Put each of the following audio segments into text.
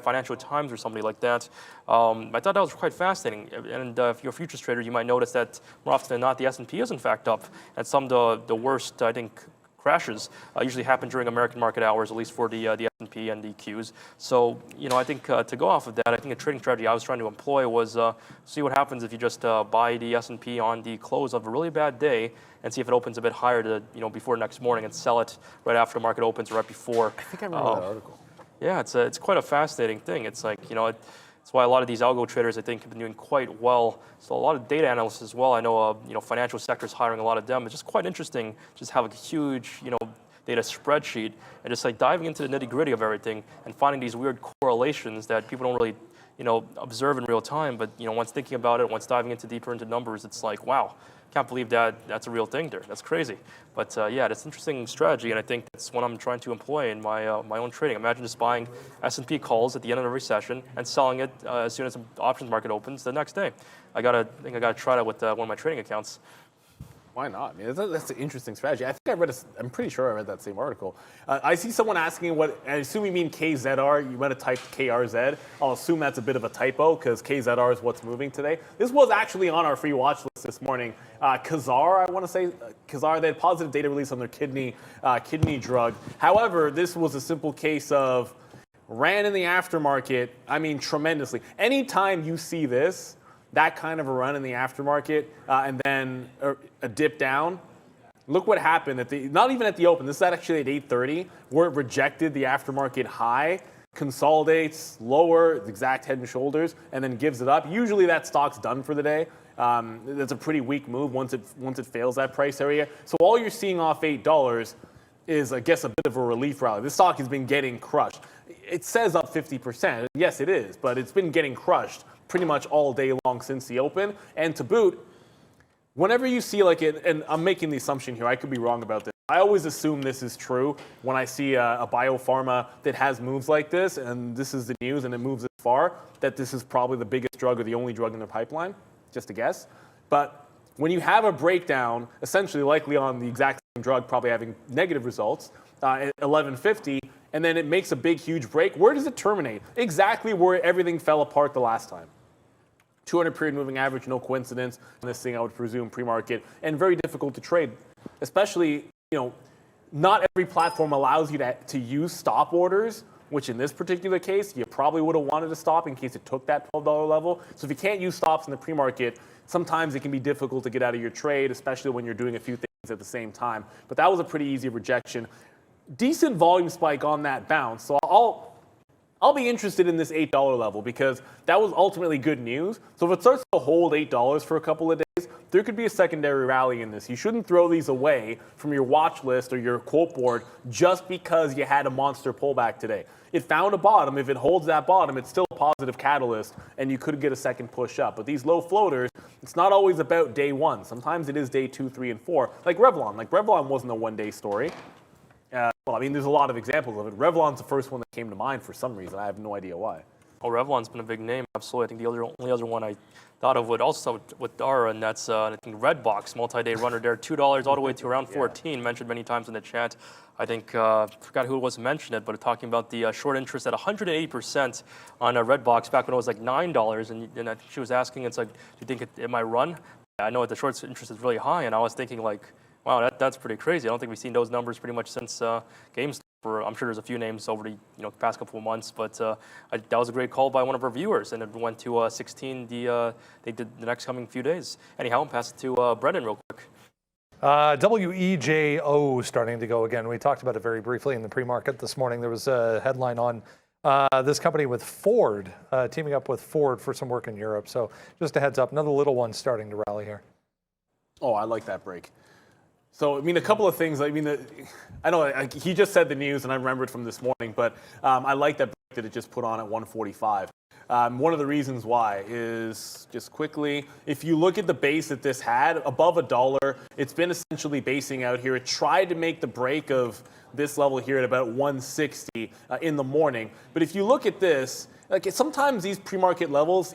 Financial Times or somebody like that. I thought that was quite fascinating. And if you're a futures trader, you might notice that more often than not, the S&P is in fact up. And some of the worst, I think, crashes usually happen during American market hours, at least for the S&P and the Qs. So, I think to go off of that, I think a trading strategy I was trying to employ was see what happens if you just buy the S&P on the close of a really bad day and see if it opens a bit higher to, before next morning, and sell it right after the market opens, right before. I think I remember that article. Yeah, it's quite a fascinating thing. It's like, it's why a lot of these algo traders, I think, have been doing quite well. So a lot of data analysts as well. I know, financial sector is hiring a lot of them. It's just quite interesting just have a huge, data spreadsheet and just like diving into the nitty gritty of everything and finding these weird correlations that people don't really, observe in real time. But, once thinking about it, once diving deeper into numbers, it's like, wow, can't believe that's a real thing there. That's crazy. But yeah, that's an interesting strategy, and I think that's what I'm trying to employ in my own trading. Imagine just buying S&P calls at the end of every session and selling it as soon as the options market opens the next day. I think I gotta try that with one of my trading accounts. Why not? I mean, that's an interesting strategy. I think I'm pretty sure I read that same article. I see someone asking what, I assume you mean KZR. You might have typed KRZ. I'll assume that's a bit of a typo because KZR is what's moving today. This was actually on our free watch list this morning. Kazar, I want to say, Kazar, they had positive data release on their kidney drug. However, this was a simple case of ran in the aftermarket, tremendously. Anytime you see this, that kind of a run in the aftermarket and then a dip down. Look what happened not even at the open. This is actually at 8:30, where it rejected the aftermarket high, consolidates lower, the exact head and shoulders, and then gives it up. Usually that stock's done for the day. That's a pretty weak move once it fails that price area. So all you're seeing off $8 is, I guess, a bit of a relief rally. This stock has been getting crushed. It says up 50%. Yes, it is, but it's been getting crushed pretty much all day long since the open. And to boot, whenever you see and I'm making the assumption here, I could be wrong about this. I always assume this is true when I see a biopharma that has moves like this, and this is the news, and it moves this far, that this is probably the biggest drug or the only drug in their pipeline, just a guess. But when you have a breakdown, essentially likely on the exact same drug, probably having negative results, at 1150, and then it makes a big, huge break, where does it terminate? Exactly where everything fell apart the last time. 200 period moving average, no coincidence. And this thing, I would presume, pre-market, and very difficult to trade. Especially, not every platform allows you to use stop orders, which in this particular case, you probably would have wanted to stop in case it took that $12 level. So if you can't use stops in the pre-market, sometimes it can be difficult to get out of your trade, especially when you're doing a few things at the same time. But that was a pretty easy rejection. Decent volume spike on that bounce. So I'll be interested in this $8 level because that was ultimately good news. So if it starts to hold $8 for a couple of days, there could be a secondary rally in this. You shouldn't throw these away from your watch list or your quote board just because you had a monster pullback today. It found a bottom. If it holds that bottom, it's still a positive catalyst, and you could get a second push up. But these low floaters, it's not always about day one. Sometimes it is day 2, 3, and 4. Like Revlon. Revlon wasn't a one-day story. There's a lot of examples of it. Revlon's the first one that came to mind for some reason. I have no idea why. Oh, Revlon's been a big name, absolutely. I think the only other one I thought of would also with Dara, and that's I think Redbox, multi-day runner there, $2 all the way to around 14, mentioned many times in the chat. I think forgot who it was mentioned it, but talking about the short interest at 180% on Redbox back when it was like $9, and I think she was asking, it's like, do you think it might run? I know the short interest is really high, and I was thinking like, wow, that's pretty crazy. I don't think we've seen those numbers pretty much since GameStop. I'm sure there's a few names over the past couple of months, but that was a great call by one of our viewers, and it went to 16. They did the next coming few days. Anyhow, I'll pass it to Brendan real quick. WEJO starting to go again. We talked about it very briefly in the pre-market this morning. There was a headline on this company with Ford, teaming up with Ford for some work in Europe. So just a heads up, another little one starting to rally here. Oh, I like that break. So, a couple of things. I know he just said the news, and I remembered from this morning, but I like that break that it just put on at 145. One of the reasons why is, just quickly, if you look at the base that this had, above $1, it's been essentially basing out here. It tried to make the break of this level here at about 160 in the morning. But if you look at this, sometimes these pre-market levels,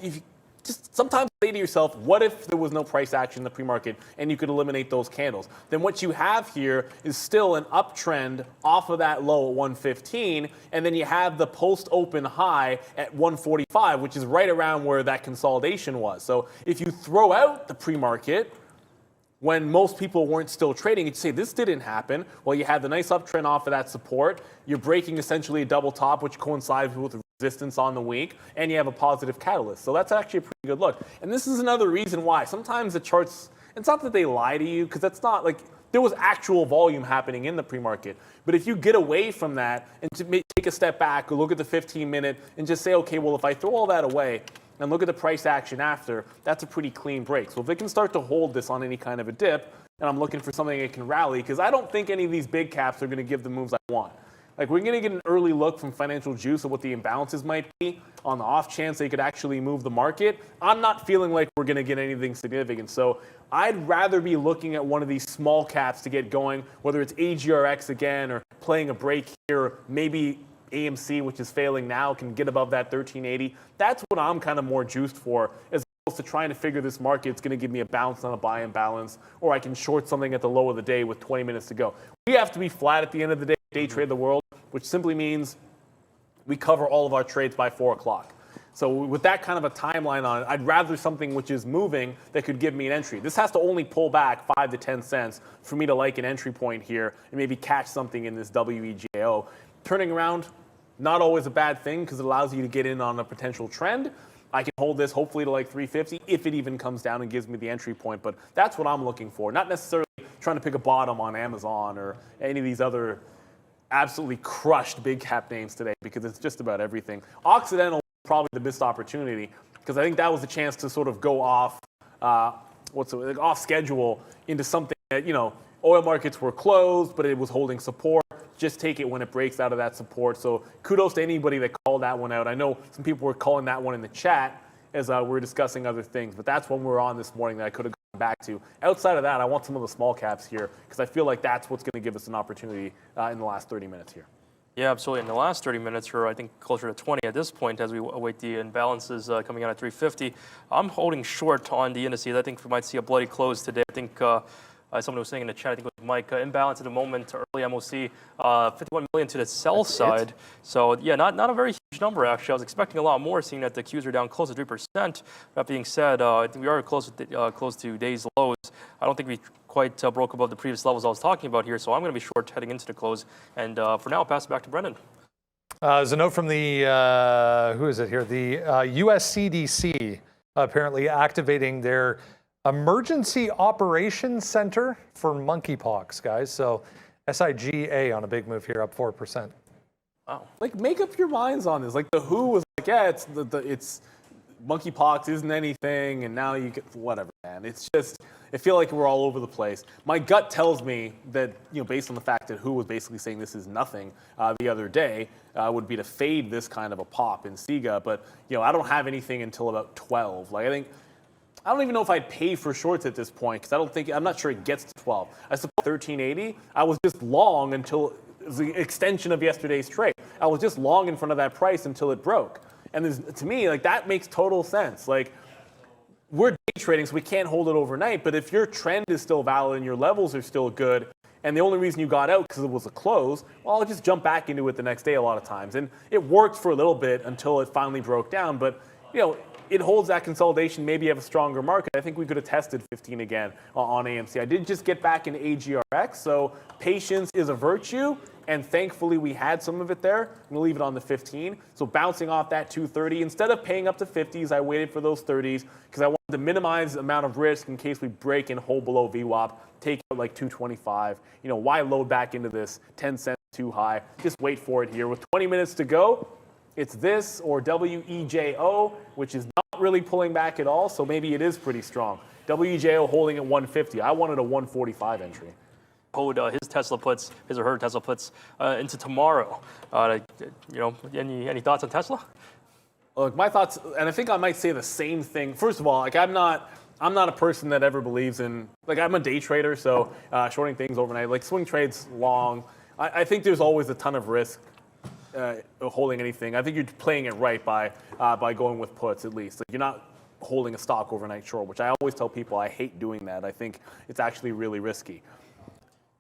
just sometimes say to yourself, what if there was no price action in the pre-market and you could eliminate those candles? Then what you have here is still an uptrend off of that low at 115, and then you have the post-open high at 145, which is right around where that consolidation was. So if you throw out the pre-market, when most people weren't still trading, you'd say, this didn't happen. Well, you had the nice uptrend off of that support. You're breaking essentially a double top, which coincides with resistance on the week, and you have a positive catalyst. So that's actually a pretty good look. And this is another reason why sometimes the charts, it's not that they lie to you, because that's not like, there was actual volume happening in the pre-market. But if you get away from that and take a step back, or look at the 15-minute and just say, okay, well, if I throw all that away, and look at the price action after, that's a pretty clean break. So if they can start to hold this on any kind of a dip, and I'm looking for something that can rally, because I don't think any of these big caps are going to give the moves I want. Like, we're going to get an early look from Financial Juice of what the imbalances might be on the off chance they could actually move the market. I'm not feeling like we're going to get anything significant. So I'd rather be looking at one of these small caps to get going, whether it's AGRX again or playing a break here, or maybe AMC, which is failing now, can get above that 1380. That's what I'm kind of more juiced for, as opposed to trying to figure this market's going to give me a bounce on a buy and balance, or I can short something at the low of the day with 20 minutes to go. We have to be flat at the end of the day, day trade the world, which simply means we cover all of our trades by 4 o'clock. So with that kind of a timeline on it, I'd rather something which is moving that could give me an entry. This has to only pull back 5 to 10 cents for me to like an entry point here and maybe catch something in this WEJO. Turning around, not always a bad thing, because it allows you to get in on a potential trend. I can hold this hopefully to like 350 if it even comes down and gives me the entry point. But that's what I'm looking for, not necessarily trying to pick a bottom on Amazon or any of these other absolutely crushed big cap names today, because it's just about everything. Occidental is probably the missed opportunity, because I think that was the chance to sort of go off off schedule into something that, you know, oil markets were closed, but it was holding support. Just take it when it breaks out of that support. So kudos to anybody that called that one out. I know some people were calling that one in the chat as we were discussing other things, but that's one we're on this morning that I could have gone back to. Outside of that, I want some of the small caps here, because I feel like that's what's going to give us an opportunity in the last 30 minutes here. Yeah, absolutely. In the last 30 minutes, or I think closer to 20 at this point, as we await the imbalances coming out at 350, I'm holding short on the indices. I think we might see a bloody close today. I think someone was saying in the chat, I think it was Mike, imbalance at the moment, early MOC, 51 million to the sell side. So yeah, not a very huge number actually. I was expecting a lot more, seeing that the Qs are down close to 3%. That being said, I think we are close to days lows. I don't think we quite broke above the previous levels I was talking about here, so I'm going to be short heading into the close. And for now, I'll pass it back to Brendan. There's a note from the, who is it here? The US CDC apparently activating their Emergency Operations Center for monkeypox, guys. So SIGA on a big move here, up 4%. Wow. Like, make up your minds on this. Like, the WHO was like, yeah, it's monkeypox isn't anything, and now you get whatever, man. It's just, I feel like we're all over the place. My gut tells me that, you know, based on the fact that WHO was basically saying this is nothing the other day, would be to fade this kind of a pop in SIGA. But, you know, I don't have anything until about 12. Like, I don't even know if I'd pay for shorts at this point, because I'm not sure it gets to 12. I suppose 1380, I was just long until it was the extension of yesterday's trade. I was just long in front of that price until it broke. And to me, like, that makes total sense. Like, we're day trading, so we can't hold it overnight. But if your trend is still valid and your levels are still good, and the only reason you got out because it was a close, well, I'll just jump back into it the next day a lot of times. And it worked for a little bit until it finally broke down. But, you know, it holds that consolidation, maybe have a stronger market. I think we could have tested 15 again on AMC. I did just get back into AGRX, so patience is a virtue, and thankfully we had some of it there. I'm going to leave it on the 15. So bouncing off that 230, instead of paying up to 50s, I waited for those 30s because I wanted to minimize the amount of risk in case we break and hold below VWAP, take out like 225. You know, why load back into this 10 cents too high? Just wait for it here. With 20 minutes to go, it's this or WEJO, which is not really pulling back at all, so maybe it is pretty strong. WEJO holding at 150. I wanted a 145 entry. Hold his or her Tesla puts into tomorrow. You know, any thoughts on Tesla? Look, my thoughts, and I think I might say the same thing. First of all, like, I'm not a person that ever believes in, like, I'm a day trader, so shorting things overnight, like swing trades long. I think there's always a ton of risk holding anything. I think you're playing it right by going with puts at least. Like, you're not holding a stock overnight short, which I always tell people I hate doing that. I think it's actually really risky.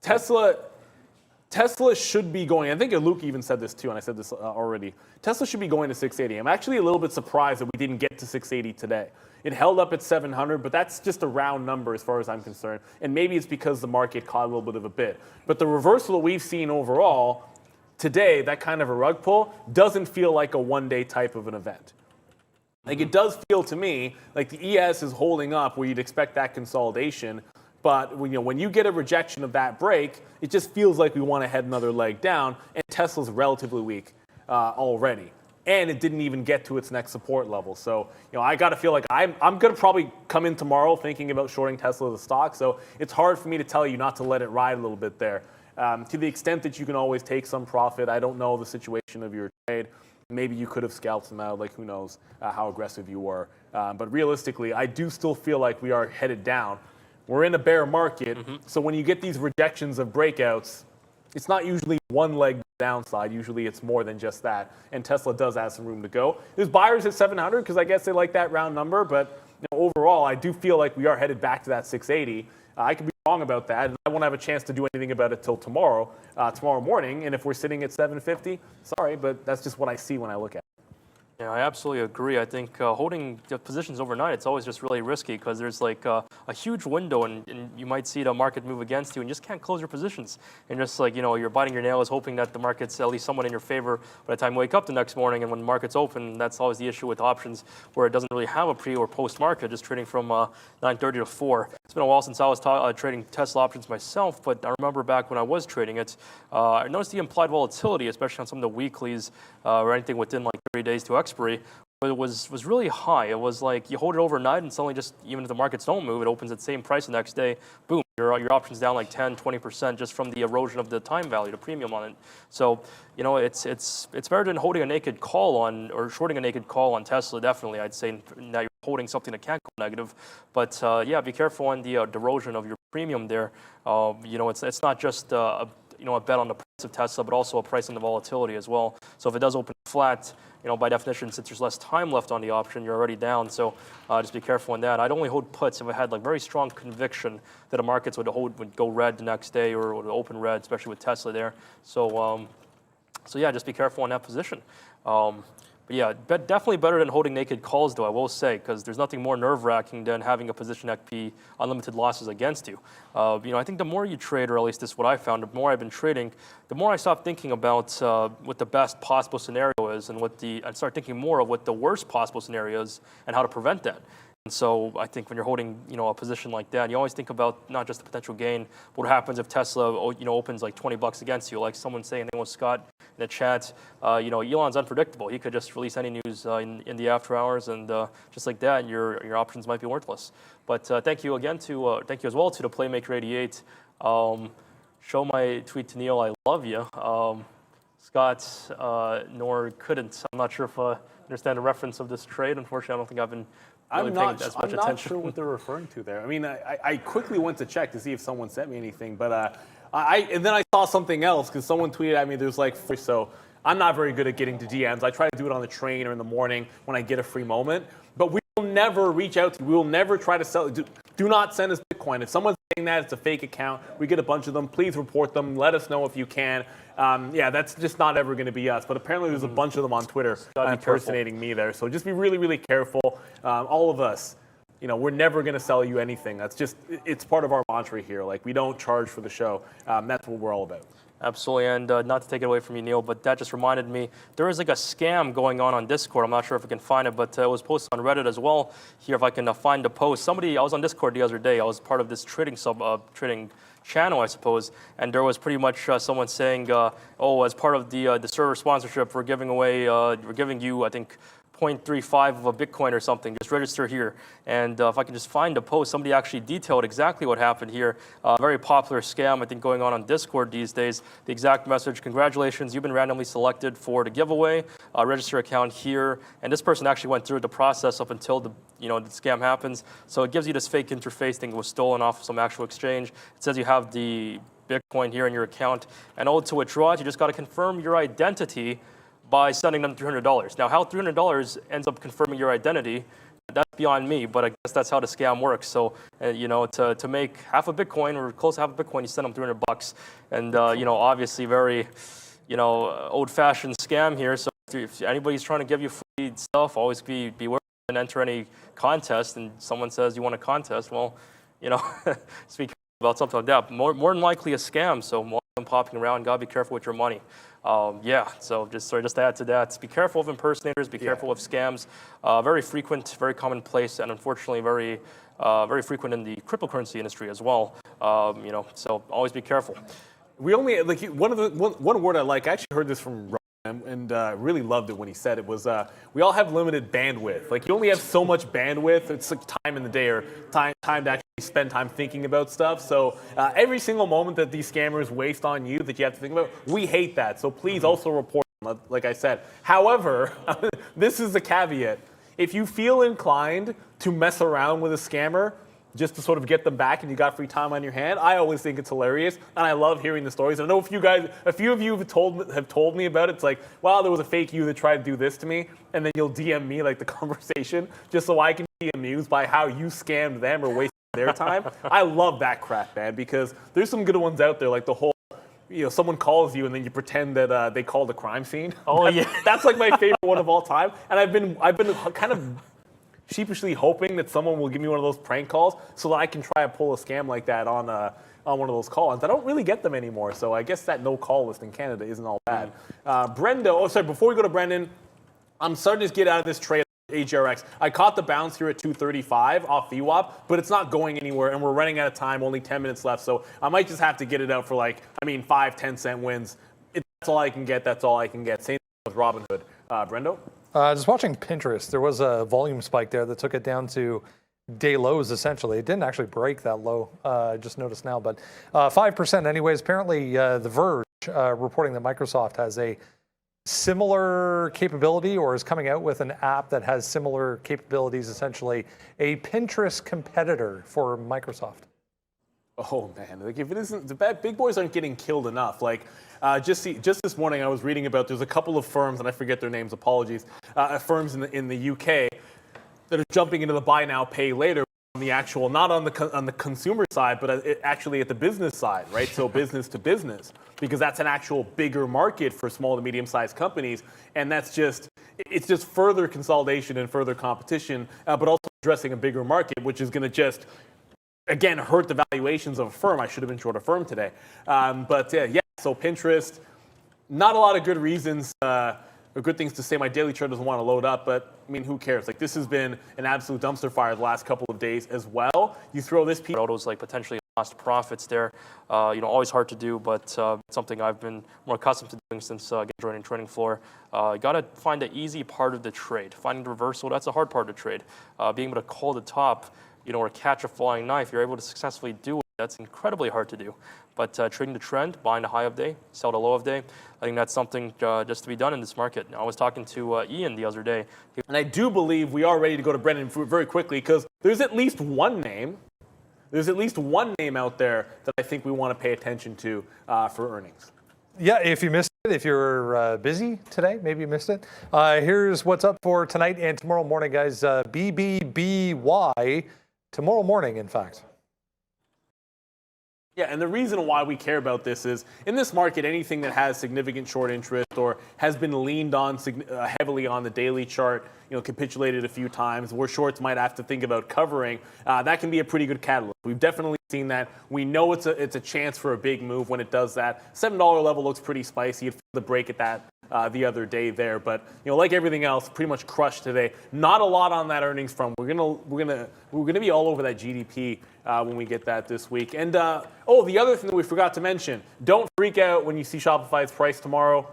Tesla should be going, I think Luke even said this too, and I said this already. Tesla should be going to 680. I'm actually a little bit surprised that we didn't get to 680 today. It held up at 700, but that's just a round number as far as I'm concerned. And maybe it's because the market caught a little bit of a bit. But the reversal that we've seen overall today, that kind of a rug pull, doesn't feel like a one-day type of an event. Like it does feel to me like the ES is holding up where you'd expect that consolidation. But when you get a rejection of that break, it just feels like we want to head another leg down. And Tesla's relatively weak already. And it didn't even get to its next support level. So, I got to feel like I'm going to probably come in tomorrow thinking about shorting Tesla as a stock. So it's hard for me to tell you not to let it ride a little bit there. To the extent that you can always take some profit, I don't know the situation of your trade. Maybe you could have scalped them out, like who knows how aggressive you were. But realistically, I do still feel like we are headed down. We're in a bear market, so when you get these rejections of breakouts, it's not usually one leg downside. Usually it's more than just that. And Tesla does have some room to go. There's buyers at 700 because I guess they like that round number. But overall, I do feel like we are headed back to that 680. I could be wrong about that, and I won't have a chance to do anything about it till tomorrow morning. And if we're sitting at 750, sorry, but that's just what I see when I look at it. Yeah, I absolutely agree. I think holding the positions overnight, it's always just really risky because there's like a huge window and you might see the market move against you and you just can't close your positions. And just like, you're biting your nails hoping that the market's at least somewhat in your favor by the time you wake up the next morning. And when the market's open, that's always the issue with options where it doesn't really have a pre or post market, just trading from 9:30 to 4. It's been a while since I was trading Tesla options myself, but I remember back when I was trading it, I noticed the implied volatility, especially on some of the weeklies or anything within like 30 days to expiry, but it was really high. It was like you hold it overnight and suddenly just, even if the markets don't move, it opens at the same price the next day, boom, your option's down like 10, 20% just from the erosion of the time value, the premium on it. So, it's better than holding a naked call on, or shorting a naked call on Tesla, definitely. I'd say now you're holding something that can't go negative. But yeah, be careful on the erosion of your premium there. It's not just a bet on the price of Tesla, but also a price on the volatility as well. So if it does open flat, by definition, since there's less time left on the option, you're already down. So just be careful on that. I'd only hold puts if I had like very strong conviction that the markets would go red the next day or would open red, especially with Tesla there. So yeah, just be careful on that position. But yeah, definitely better than holding naked calls, though, I will say, because there's nothing more nerve-wracking than having a position that could be unlimited losses against you. I think the more you trade, or at least this is what I found, the more I've been trading, the more I stop thinking about what the best possible scenario is and I start thinking more of what the worst possible scenario is and how to prevent that. And so I think when you're holding, a position like that, you always think about not just the potential gain, but what happens if Tesla, opens like $20 against you, like someone saying, I think it was Scott in the chat, Elon's unpredictable. He could just release any news in the after hours, and just like that, your options might be worthless. But thank you again thank you as well to the Playmaker88. Show my tweet to Neil, I love you. Scott nor couldn't. I'm not sure if I understand the reference of this trade. Unfortunately, I don't think I've been really paying as much attention. I'm not sure what they're referring to there. I mean, I quickly went to check to see if someone sent me anything, but and then I saw something else because someone tweeted at me. There's like so. I'm not very good at getting to DMs. I try to do it on the train or in the morning when I get a free moment. But we will never reach out to you. We will never try to sell. Do not send us Bitcoin. If someone's saying that it's a fake account, we get a bunch of them. Please report them. Let us know if you can. Yeah, that's just not ever going to be us. But apparently there's a bunch of them on Twitter impersonating me there. So just be really, really careful. All of us, we're never going to sell you anything. That's just, it's part of our mantra here. Like, we don't charge for the show. That's what we're all about. Absolutely, and not to take it away from you, Neil, but that just reminded me, there is like a scam going on Discord. I'm not sure if I can find it, but it was posted on Reddit as well. Here, if I can find the post. I was on Discord the other day. I was part of this trading channel, I suppose, and there was pretty much someone saying, as part of the server sponsorship, we're giving you, I think, 0.35 of a Bitcoin or something. Just register here. And if I can just find a post, somebody actually detailed exactly what happened here. Very popular scam, I think, going on Discord these days. The exact message: congratulations, you've been randomly selected for the giveaway. Register account here. And this person actually went through the process up until the scam happens. So it gives you this fake interface thing that was stolen off of some actual exchange. It says you have the Bitcoin here in your account, and to withdraw it, you just got to confirm your identity by sending them $300. Now, how $300 ends up confirming your identity, that's beyond me, but I guess that's how the scam works. So, you know, to make half a Bitcoin or close to half a Bitcoin, you send them $300, and you know, obviously very, you know, old-fashioned scam here. So if anybody's trying to give you free stuff, always be beware and enter any contest. And someone says you want a contest, well, you know, speak about something like that. More than likely a scam. So more of them popping around. Gotta be careful with your money. Yeah, so just to add to that, be careful of impersonators, be careful of scams. Very frequent, very commonplace, and unfortunately very frequent in the cryptocurrency industry as well. You know, so always be careful. We only, like, one word I like, I actually heard this from Rob and really loved it when he said it, was we all have limited bandwidth. Like, you only have so much bandwidth. It's like time in the day, or time to actually spend time thinking about stuff. So every single moment that these scammers waste on you that you have to think about, we hate that. So please also report them, like I said. However, this is the caveat. If you feel inclined to mess around with a scammer, just to sort of get them back and you got free time on your hand, I always think it's hilarious, and I love hearing the stories. I know a few of you have told me about it. It's like, wow, there was a fake you that tried to do this to me, and then you'll DM me like the conversation just so I can be amused by how you scammed them or wasted their time. I love that crap, man, because there's some good ones out there, like the whole, you know, someone calls you and then you pretend that they called a crime scene. Oh yeah, that's like my favorite one of all time, and I've been kind of sheepishly hoping that someone will give me one of those prank calls so that I can try and pull a scam like that on one of those call-ins. I don't really get them anymore, so I guess that no-call list in Canada isn't all bad. Before we go to Brendan, I'm starting to get out of this trade HRX. I caught the bounce here at 235 off VWAP, but it's not going anywhere, and we're running out of time, only 10 minutes left, so I might just have to get it out for 5-10 cent wins. That's all I can get. That's all I can get. Same with Robinhood. Brendo? Just watching Pinterest, there was a volume spike there that took it down to day lows, essentially. It didn't actually break that low, I just noticed now, but 5% anyways. Apparently, The Verge reporting that Microsoft has a similar capability, or is coming out with an app that has similar capabilities, essentially a Pinterest competitor for Microsoft. Oh man, like, if it isn't, the big boys aren't getting killed enough. Like, just this morning I was reading about, there's a couple of firms, and I forget their names, apologies, firms in the UK that are jumping into the buy now, pay later on the actual, not on the consumer side, but actually at the business side, right? So business to business, because that's an actual bigger market for small to medium sized companies, and it's just further consolidation and further competition, but also addressing a bigger market, which is going to just, again, hurt the valuations of a firm. I should have been short a firm today. So Pinterest, not a lot of good reasons or good things to say. My daily chart doesn't want to load up, but I mean, who cares? Like, this has been an absolute dumpster fire the last couple of days as well. You throw this piece. Autos, like, potentially lost profits there. You know, always hard to do, but something I've been more accustomed to doing since joining trading floor. You got to find the easy part of the trade. Finding the reversal, that's a hard part of the trade. Being able to call the top, you know, or catch a falling knife, you're able to successfully do it. That's incredibly hard to do. But trading the trend, buying the high of day, sell the low of day, I think that's something just to be done in this market. I was talking to Ian the other day. And I do believe we are ready to go to Brendan very quickly, because there's at least one name. There's at least one name out there that I think we want to pay attention to for earnings. Yeah, if you missed it, if you're busy today, maybe you missed it. Here's what's up for tonight and tomorrow morning, guys. BBBY tomorrow morning, in fact. Yeah, and the reason why we care about this is, in this market, anything that has significant short interest or has been leaned on heavily on the daily chart, you know, capitulated a few times, where shorts might have to think about covering, that can be a pretty good catalyst. We've definitely seen that. We know it's a chance for a big move when it does that. $7 level looks pretty spicy. You'd feel the break at that the other day there, but you know, like everything else, pretty much crushed today. Not a lot on that earnings front. We're gonna be all over that GDP when we get that this week. And the other thing that we forgot to mention: don't freak out when you see Shopify's price tomorrow.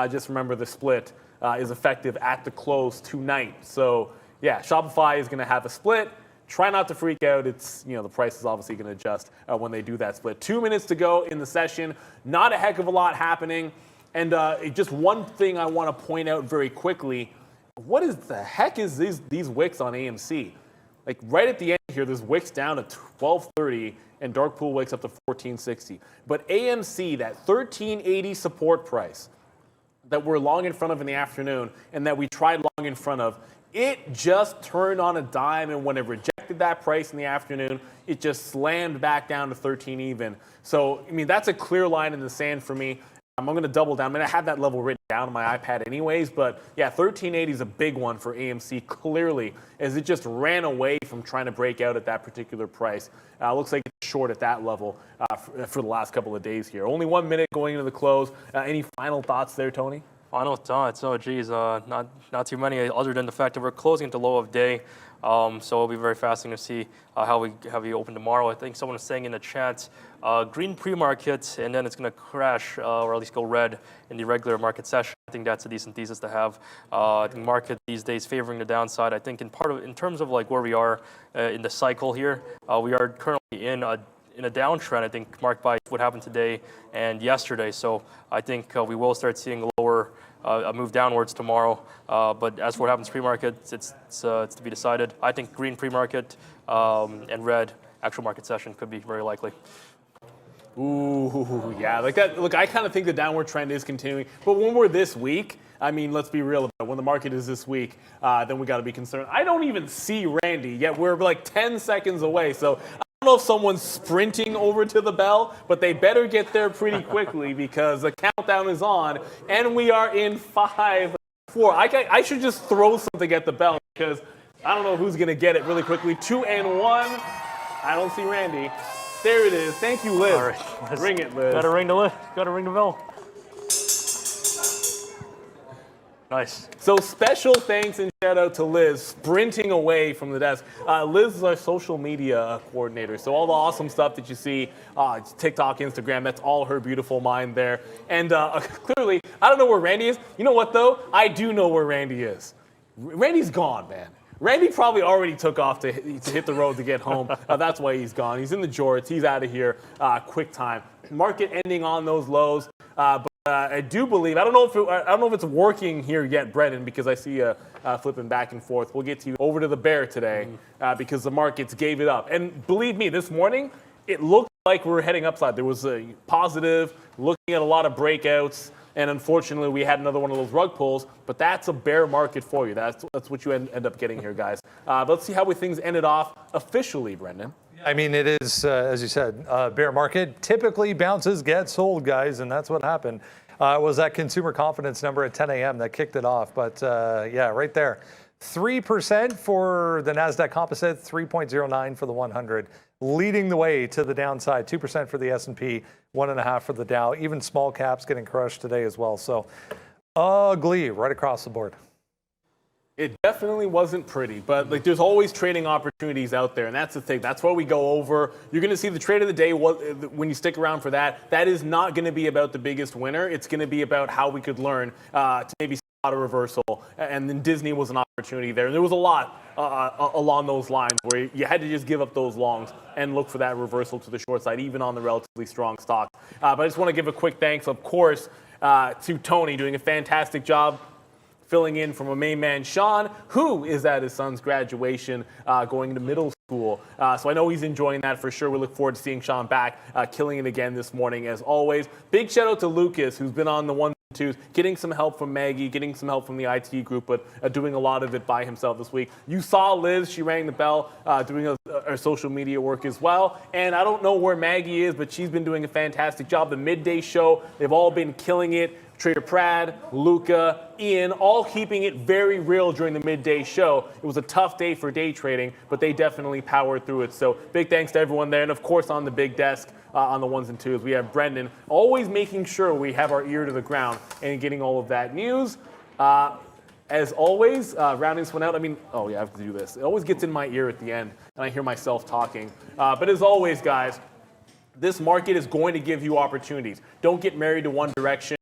Just remember the split is effective at the close tonight. So yeah, Shopify is gonna have a split. Try not to freak out. It's, you know, the price is obviously going to adjust when they do that split. 2 minutes to go in the session. Not a heck of a lot happening. And just one thing I want to point out very quickly. What is the heck is these wicks on AMC? Like, right at the end here, there's wicks down to 1230 and dark pool wicks up to 1460. But AMC, that 1380 support price that we're long in front of in the afternoon and that we tried long in front of, It just turned on a dime, and when it rejected that price in the afternoon, it just slammed back down to 13 even. So, I mean, that's a clear line in the sand for me. I'm going to double down. I mean, I had that level written down on my iPad anyways, but yeah, 1380 is a big one for AMC, clearly, as it just ran away from trying to break out at that particular price. Looks like it's short at that level for the last couple of days here. Only 1 minute going into the close. Any final thoughts there, Tony? Final thoughts, oh geez, not too many other than the fact that we're closing at the low of day. So it'll be very fascinating to see how we open tomorrow. I think someone was saying in the chat, green pre-market, and then it's going to crash or at least go red in the regular market session. I think that's a decent thesis to have. The market these days favoring the downside. I think in terms of like where we are in the cycle here, we are currently in a downtrend, I think, marked by what happened today and yesterday. So I think we will start seeing a move downwards tomorrow. But as for what happens pre-market, it's to be decided. I think green pre-market and red actual market session could be very likely. Ooh, yeah, like that. Look, I kind of think the downward trend is continuing. But when we're this week, I mean, let's be real about it. When the market is this weak, then we got to be concerned. I don't even see Randy, yet we're like 10 seconds away. So I don't know if someone's sprinting over to the bell, but they better get there pretty quickly because the countdown is on, and we are in 5, 4. I should just throw something at the bell because I don't know who's going to get it really quickly. 2 and 1. I don't see Randy. There it is. Thank you, Liz. All right, ring it, Liz. Got to ring the bell. Nice. So special thanks and shout out to Liz sprinting away from the desk. Liz is our social media coordinator. So all the awesome stuff that you see, TikTok, Instagram, that's all her beautiful mind there. And clearly, I don't know where Randy is. You know what, though? I do know where Randy is. Randy's gone, man. Randy probably already took off to hit the road to get home. That's why he's gone. He's in the jorts. He's out of here quick time. Market ending on those lows. But I do believe, I don't know if it's working here yet, Brendan, because I see flipping back and forth. We'll get to you over to the bear today because the markets gave it up. And believe me, this morning, it looked like we were heading upside. There was a positive, looking at a lot of breakouts. And unfortunately, we had another one of those rug pulls, but that's a bear market for you. That's what you end up getting here, guys. But let's see how things ended off officially, Brendan. I mean, it is, as you said, bear market typically bounces, get sold, guys, and that's what happened. It was that consumer confidence number at 10 a.m. that kicked it off. But yeah, right there. 3% for the Nasdaq Composite, 3.09 for the 100, leading the way to the downside. 2% for the S&P, 1.5% for the Dow. Even small caps getting crushed today as well. So ugly right across the board. It definitely wasn't pretty, but like there's always trading opportunities out there, and that's the thing. That's what we go over. You're going to see the trade of the day when you stick around for that. That is not going to be about the biggest winner. It's going to be about how we could learn to maybe spot a reversal, and then Disney was an opportunity there. And there was a lot along those lines where you had to just give up those longs and look for that reversal to the short side, even on the relatively strong stock. But I just want to give a quick thanks, of course, to Tony doing a fantastic job filling in from a main man, Sean, who is at his son's graduation going into middle school. So I know he's enjoying that for sure. We look forward to seeing Sean back, killing it again this morning as always. Big shout out to Lucas, who's been on the 1 and 2s, getting some help from Maggie, getting some help from the IT group, but doing a lot of it by himself this week. You saw Liz, she rang the bell, doing her social media work as well. And I don't know where Maggie is, but she's been doing a fantastic job. The midday show, they've all been killing it. Trader Prad, Luca, Ian, all keeping it very real during the midday show. It was a tough day for day trading, but they definitely powered through it. So big thanks to everyone there. And of course, on the big desk, on the 1s and 2s, we have Brendan, always making sure we have our ear to the ground and getting all of that news. As always, rounding this one out, I mean, oh yeah, I have to do this. It always gets in my ear at the end, and I hear myself talking. But as always, guys, this market is going to give you opportunities. Don't get married to one direction.